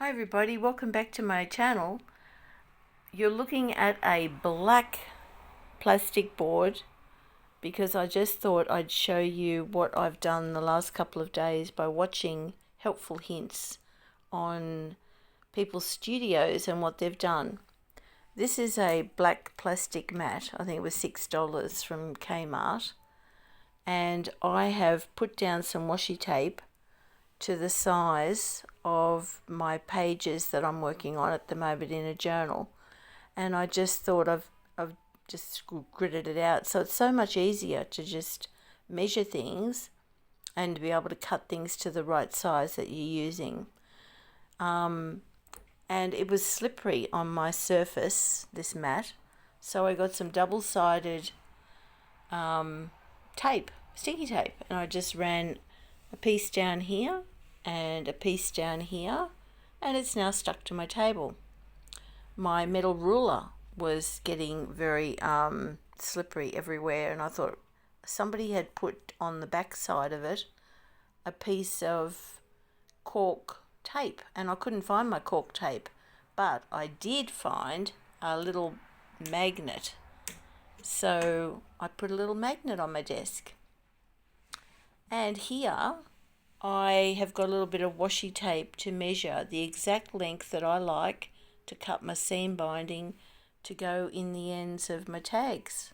Hi everybody, welcome back to my channel. You're looking at a black plastic board because I just thought I'd show you what I've done the last couple of days by watching helpful hints on people's studios and what they've done. This is a black plastic mat. I think it was $6 from Kmart, and I have put down some washi tape to the size of my pages that I'm working on at the moment in a journal, and I just thought I've just gridded it out, so it's so much easier to just measure things and to be able to cut things to the right size that you're using. And it was slippery on my surface, this mat, so I got some double-sided tape, sticky tape, and I just ran a piece down here and a piece down here, and it's now stuck to my table. My metal ruler was getting very slippery everywhere, and I thought somebody had put on the back side of it a piece of cork tape, and I couldn't find my cork tape, but I did find a little magnet, so I put a little magnet on my desk. And here I have got a little bit of washi tape to measure the exact length that I like to cut my seam binding to go in the ends of my tags,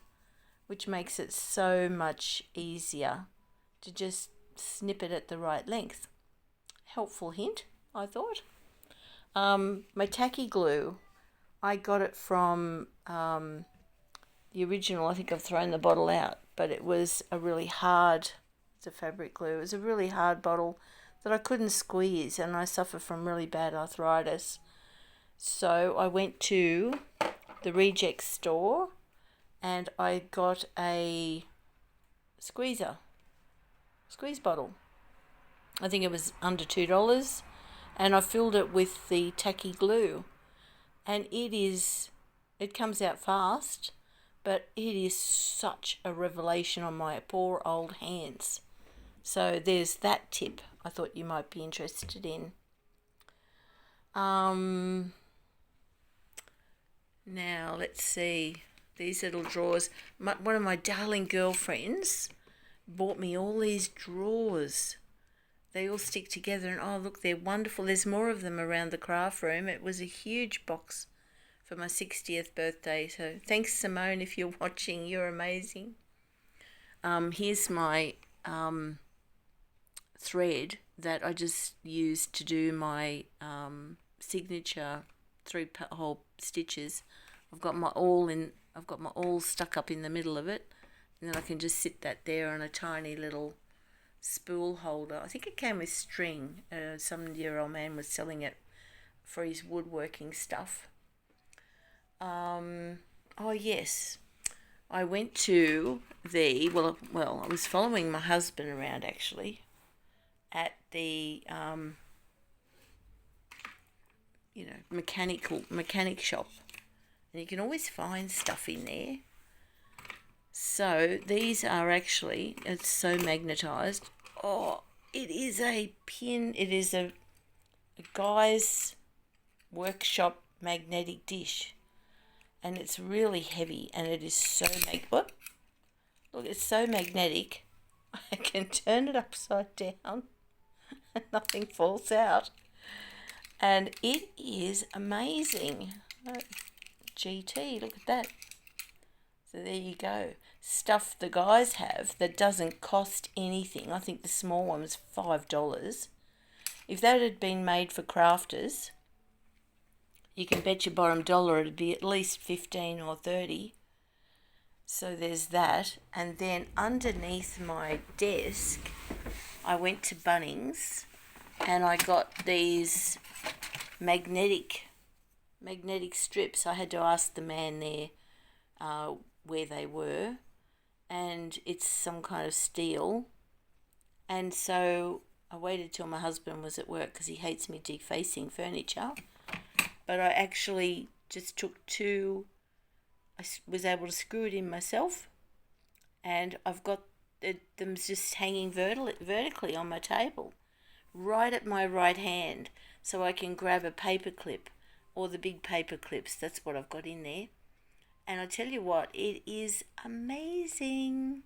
which makes it so much easier to just snip it at the right length. Helpful hint, I thought. My tacky glue, I got it from the original. I think I've thrown the bottle out, but it was a really hard, it's a fabric glue. It was a really hard bottle that I couldn't squeeze, and I suffer from really bad arthritis. So I went to the reject store and I got a squeeze bottle. I think it was under $2, and I filled it with the tacky glue, and it comes out fast, but it is such a revelation on my poor old hands. So there's that tip I thought you might be interested in. Now let's see, these little drawers. One of my darling girlfriends bought me all these drawers. They all stick together, and oh look, they're wonderful. There's more of them around the craft room. It was a huge box for my 60th birthday, so thanks Simone if you're watching, you're amazing. Here's my thread that I just used to do my signature 3-hole stitches. I've got my awl stuck up in the middle of it, and then I can just sit that there on a tiny little spool holder. I think it came with string. Some dear old man was selling it for his woodworking stuff. Oh yes, I went to the I was following my husband around actually at the mechanic shop, and you can always find stuff in there. So these are actually, it's so magnetized. Oh, it is a pin. It is a guy's workshop magnetic dish, and it's really heavy, and it is so look, it's so magnetic. I can turn it upside down and nothing falls out, and it is amazing. GT, look at that. So there you go. Stuff the guys have that doesn't cost anything. I think the small one was $5. If that had been made for crafters, you can bet your bottom dollar it'd be at least 15 or 30. So there's that. And then underneath my desk, I went to Bunnings and I got these magnetic strips. I had to ask the man there where they were, and it's some kind of steel. And so I waited till my husband was at work because he hates me defacing furniture, but I actually just took two. I was able to screw it in myself, and I've got them just hanging vertically on my table. right at my right hand so I can grab a paper clip or the big paper clips. That's what I've got in there. And I tell you what, it is amazing.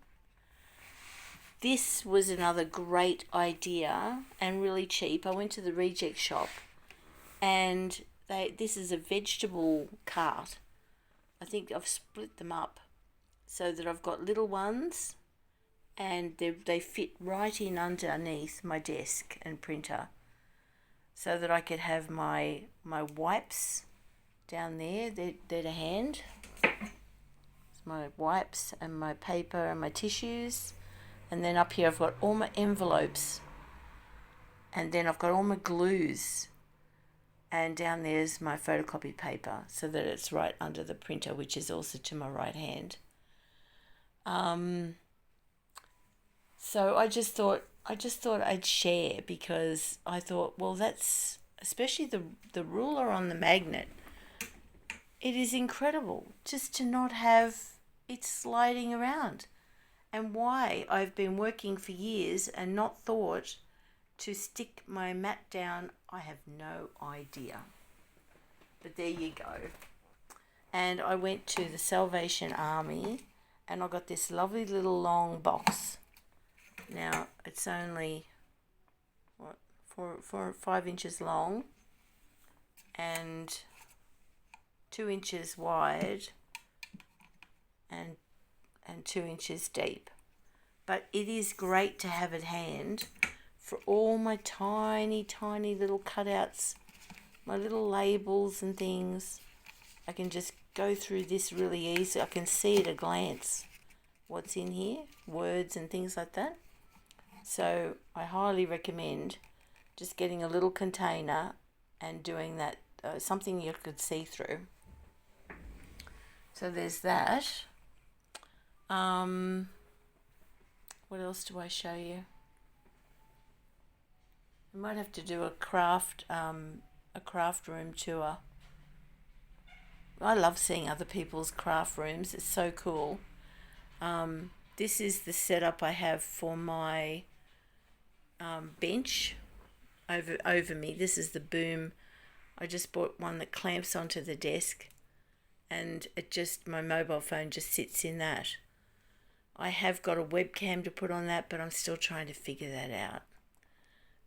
This was another great idea and really cheap. I went to the reject shop and this is a vegetable cart. I think I've split them up so that I've got little ones and they fit right in underneath my desk and printer so that I could have my wipes down there. They're to hand. It's my wipes and my paper and my tissues. And then up here I've got all my envelopes. And then I've got all my glues. And down there's my photocopy paper so that it's right under the printer, which is also to my right hand. So I just thought I'd share because I thought, well, that's especially the ruler on the magnet. It is incredible just to not have it sliding around. And why I've been working for years and not thought to stick my mat down, I have no idea. But there you go. And I went to the Salvation Army and I got this lovely little long box. Now it's only 4 or 5 inches long and 2 inches wide and 2 inches deep. But it is great to have at hand for all my tiny little cutouts, my little labels and things. I can just go through this really easy. I can see at a glance what's in here, words and things like that. So I highly recommend just getting a little container and doing that, something you could see through. So there's that. What else do I show you? I might have to do a craft room tour. I love seeing other people's craft rooms. It's so cool. This is the setup I have for my bench over me. This is the boom. I just bought one that clamps onto the desk and my mobile phone just sits in that. I have got a webcam to put on that, but I'm still trying to figure that out.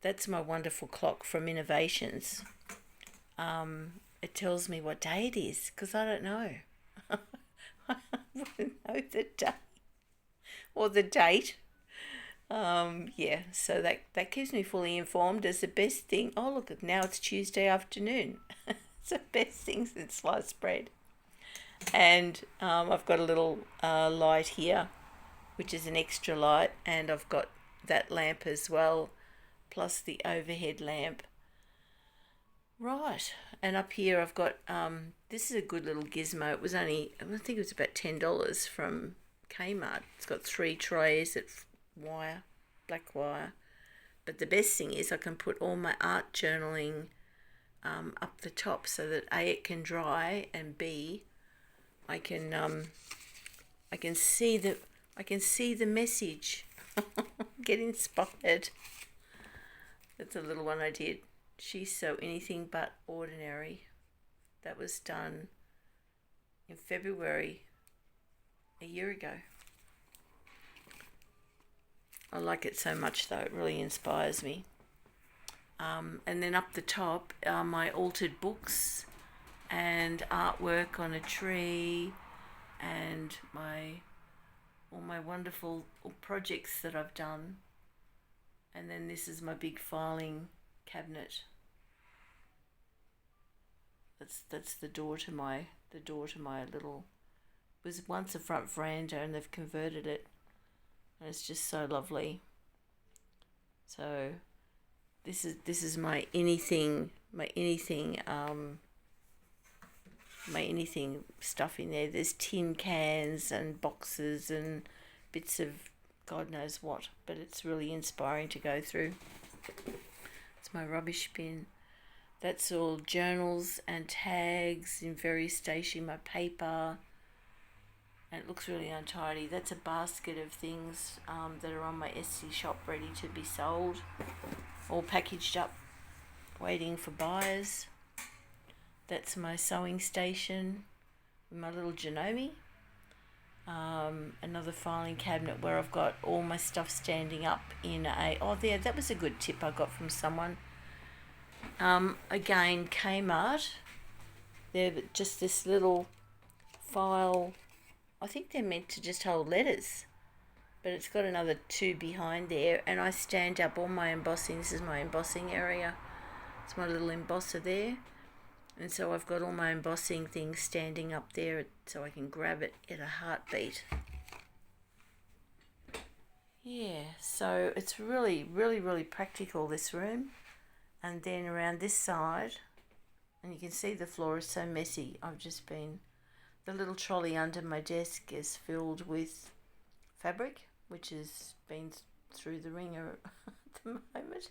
That's my wonderful clock from Innovations. It tells me what day it is because I don't know. I wouldn't know the day or the date. So that keeps me fully informed as the best thing. Oh, look, now it's Tuesday afternoon. It's the best thing since sliced bread. And I've got a little light here, which is an extra light, and I've got that lamp as well, plus the overhead lamp. Right, and up here I've got, this is a good little gizmo. It was only, I think it was about $10 from KMart. It's got 3 trays at wire, black wire. But the best thing is I can put all my art journaling up the top so that A, it can dry, and B, I can see the message. Get inspired. That's a little one I did. She's so anything but ordinary. That was done in February a year ago. I like it so much though, it really inspires me. And then up the top are my altered books and artwork on a tree and all my wonderful projects that I've done. And then this is my big filing cabinet. That's the door to my little, it was once a front veranda and they've converted it. And it's just so lovely. So this is my anything stuff in there. There's tin cans and boxes and bits of God knows what, but it's really inspiring to go through. It's my rubbish bin. That's all journals and tags in various stations, my paper, and it looks really untidy. That's a basket of things that are on my Etsy shop ready to be sold. all packaged up, waiting for buyers. That's my sewing station with my little Janome. Another filing cabinet where I've got all my stuff standing up in a... Oh, there, that was a good tip I got from someone. Again, Kmart. They're just this little file. I think they're meant to just hold letters, but it's got another two behind there, and I stand up all my embossing. This is my embossing area. It's my little embosser there. And so I've got all my embossing things standing up there so I can grab it at a heartbeat. Yeah, so it's really, really, really practical, this room. And then around this side, and you can see the floor is so messy. The little trolley under my desk is filled with fabric, which has been through the ringer at the moment.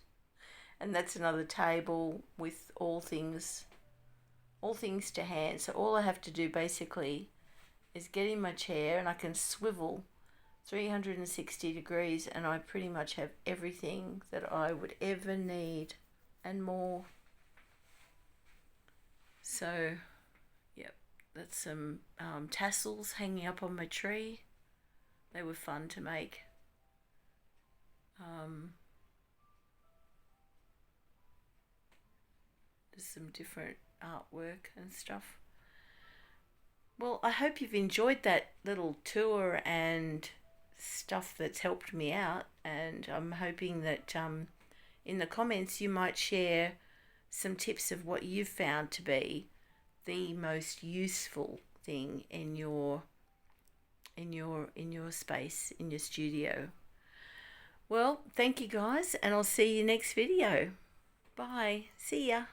And that's another table with all things to hand. So all I have to do basically is get in my chair, and I can swivel 360 degrees, and I pretty much have everything that I would ever need and more. So, yep, that's some tassels hanging up on my tree. They were fun to make. There's some different artwork and stuff. Well, I hope you've enjoyed that little tour and stuff that's helped me out, and I'm hoping that in the comments you might share some tips of what you've found to be the most useful thing in your space, in your studio. Well, thank you guys, and I'll see you next video. Bye. See ya.